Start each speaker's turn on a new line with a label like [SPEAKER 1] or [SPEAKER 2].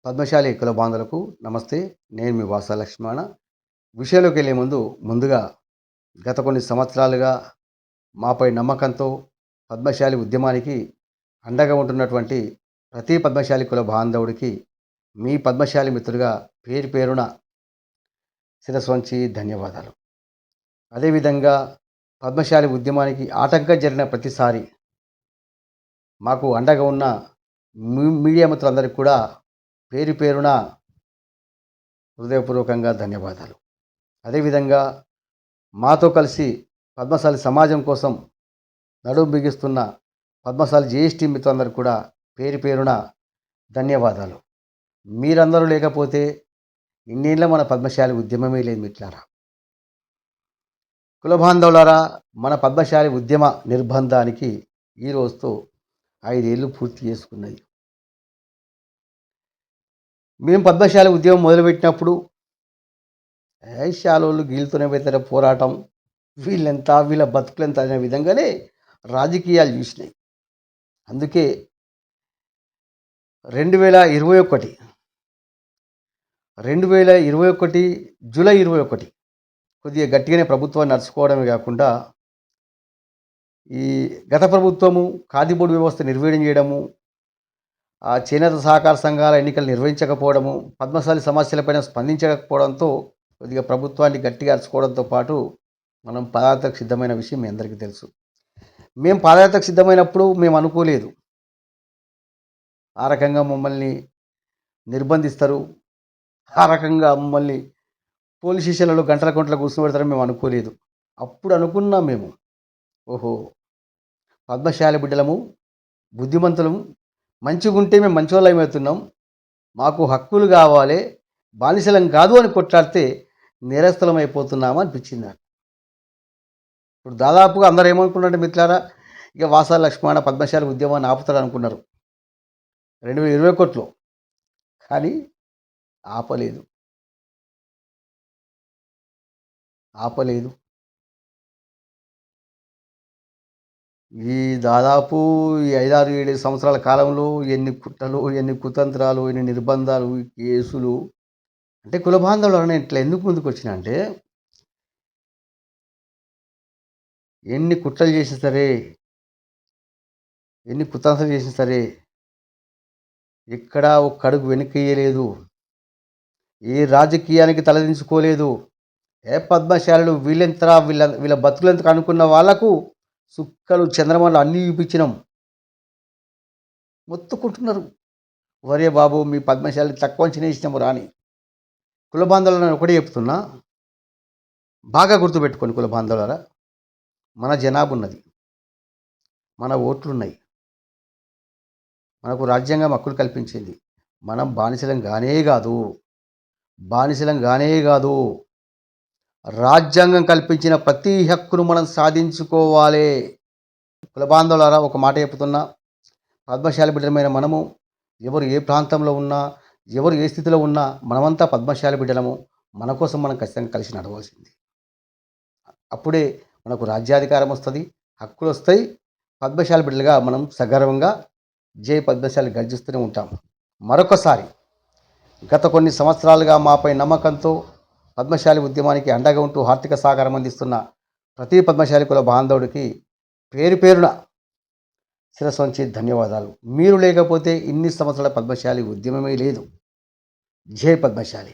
[SPEAKER 1] పద్మశాలి కుల బాంధవులకు నమస్తే. నేను మీ వాసా లక్ష్మణ. విషయంలోకి వెళ్ళే ముందుగా గత కొన్ని సంవత్సరాలుగా మాపై నమ్మకంతో పద్మశాలి ఉద్యమానికి అండగా ఉంటున్నటువంటి ప్రతి పద్మశాలి కుల బాంధవుడికి మీ పద్మశాలి మిత్రుడిగా పేరు పేరున శిరస్సు వంచి ధన్యవాదాలు. అదేవిధంగా పద్మశాలి ఉద్యమానికి ఆటంకం జరిగిన ప్రతిసారి మాకు అండగా ఉన్న మీడియా మిత్రులందరికీ కూడా పేరు పేరున హృదయపూర్వకంగా ధన్యవాదాలు. అదేవిధంగా మాతో కలిసి పద్మశాలి సమాజం కోసం నడుం బిగిస్తున్న పద్మశాలి జేఎస్టీ మిత్రులందరికీ కూడా పేరు పేరున ధన్యవాదాలు. మీరందరూ లేకపోతే ఇన్నేళ్ళ మన పద్మశాలి ఉద్యమమే లేదు మిత్రులారా. కులబాంధవులారా, మన పద్మశాలి ఉద్యమ నిర్బంధానికి ఈ రోజుతో 5 ఏళ్ళు పూర్తి చేసుకున్నది. మేము పద్మశాలి ఉద్యమం మొదలుపెట్టినప్పుడు శాలోళ్ళు గీళ్ళతోనే పెద్దల పోరాటం, వీళ్ళెంత వీళ్ళ బతుకులెంత అనే విధంగానే రాజకీయాలు చూసినాయి. అందుకే 2021 జూలై 21 కొద్దిగా గట్టిగానే ప్రభుత్వాన్ని నడుచుకోవడమే కాకుండా ఈ గత ప్రభుత్వము ఖాదీ బోర్డు వ్యవస్థ నిర్వీర్యం చేయడము, ఆ చేనేత సహకార సంఘాల ఎన్నికలు నిర్వహించకపోవడము, పద్మశాలి సమస్యలపైన స్పందించకపోవడంతో కొద్దిగా ప్రభుత్వాన్ని గట్టిగా అరుచుకోవడంతో పాటు మనం పాదయాత్రకు సిద్ధమైన విషయం మీ అందరికీ తెలుసు. మేము పాదయాత్రకు సిద్ధమైనప్పుడు మేము అనుకోలేదు ఆ రకంగా మమ్మల్ని నిర్బంధిస్తారు, ఆ రకంగా మమ్మల్ని పోలీస్ స్టేషన్లలో గంటల గంటల కూర్చోబెడతారని మేము అనుకోలేదు. అప్పుడు అనుకున్నాం మేము, ఓహో పద్మశాలి బిడ్డలము, బుద్ధిమంతులము, మంచిగుంటే మేము మంచివాళ్ళం అవుతున్నాం, మాకు హక్కులు కావాలి, బానిసలం కాదు అని కొట్లాడితే నేరస్థలం అయిపోతున్నామా అనిపించింది నాకు. ఇప్పుడు దాదాపుగా అందరూ ఏమనుకున్నారంటే మిత్రులారా, ఇక వాసా లక్ష్మణ పద్మశాలి ఉద్యమాన్ని ఆపుతాడు అనుకున్నారు 2021లో. కానీ ఆపలేదు. ఈ దాదాపు ఈ 5-6-7 సంవత్సరాల కాలంలో ఎన్ని కుట్రలు, ఎన్ని కుతంత్రాలు, ఎన్ని నిర్బంధాలు, కేసులు. అంటే కుల బాంధవులు ఇట్లా ఎందుకు ముందుకు వచ్చినా అంటే, ఎన్ని కుట్రలు చేసినా సరే, ఎన్ని కుతంత్రాలు చేసినా సరే ఎక్కడా ఒక్క అడుగు వెనక్కియలేదు, ఏ రాజకీయానికి తలదించుకోలేదు. పద్మశాలులు వీళ్ళెంతరా, వీళ్ళ బతుకులెంతకు అనుకున్న వాళ్లకు సుక్కలు చంద్రమలు అన్నీ చూపించినాం. మొత్తుకుంటున్నారు, వరే బాబు మీ పద్మశాలి తక్కువ అంచనా ఇచ్చినాము రాని. కుల బాంధవులను ఒకటే చెప్తున్నా, బాగా గుర్తుపెట్టుకోండి కుల బాంధవులారా, మన జనాభా ఉన్నది, మన ఓట్లున్నాయి, మనకు రాజ్యాంగం హక్కులు కల్పించింది. మనం బానిసలం కానే కాదు, రాజ్యాంగం కల్పించిన ప్రతి హక్కును మనం సాధించుకోవాలి. కుల బాంధవులారా, ఒక మాట చెప్తున్నా, పద్మశాలి బిడ్డలమైన మనము ఎవరు ఏ ప్రాంతంలో ఉన్నా, ఎవరు ఏ స్థితిలో ఉన్నా, మనమంతా పద్మశాలి బిడ్డలము. మన కోసం మనం ఖచ్చితంగా కలిసి నడవాల్సింది. అప్పుడే మనకు రాజ్యాధికారం వస్తుంది, హక్కులు వస్తాయి. పద్మశాలి బిడ్డలుగా మనం సగర్వంగా జై పద్మశాలి గర్జిస్తూనే ఉంటాం. మరొకసారి గత కొన్ని సంవత్సరాలుగా మాపై నమ్మకంతో పద్మశాలి ఉద్యమానికి అండగా ఉంటూ ఆర్థిక సహకారం అందిస్తున్న ప్రతి పద్మశాలి కుల బాంధవుడికి పేరు పేరున శిరస్సు వంచి ధన్యవాదాలు. మీరు లేకపోతే ఇన్ని సంవత్సరాల పద్మశాలి ఉద్యమమే లేదు. జై పద్మశాలి.